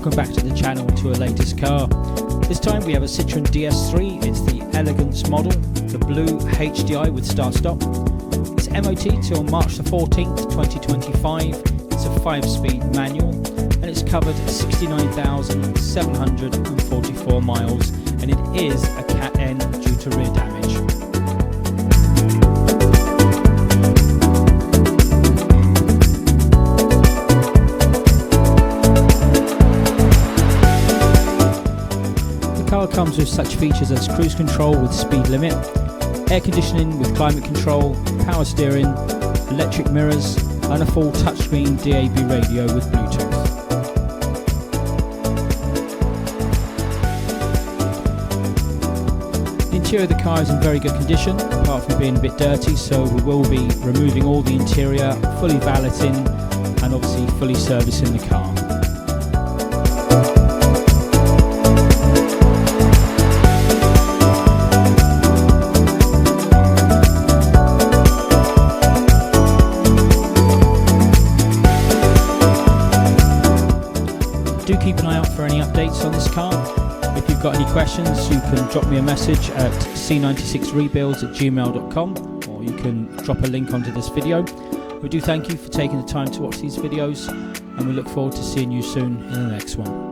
Welcome back to the channel and to our latest car. This time we have a Citroen DS3, it's the Elegance model, the blue HDI with start-stop. It's MOT till March the 14th, 2025. It's a 5-speed manual and it's covered 69,744 miles and it is a Cat N due to rear damage. The car comes with such features as cruise control with speed limit, air conditioning with climate control, power steering, electric mirrors and a full touchscreen DAB radio with Bluetooth. The interior of the car is in very good condition apart from being a bit dirty, so we will be removing all the interior, fully valeting and obviously fully servicing the car. Do keep an eye out for any updates on this car. If you've got any questions, you can drop me a message at c96rebuilds@gmail.com or you can drop a link onto this video. We do thank you for taking the time to watch these videos and we look forward to seeing you soon in the next one.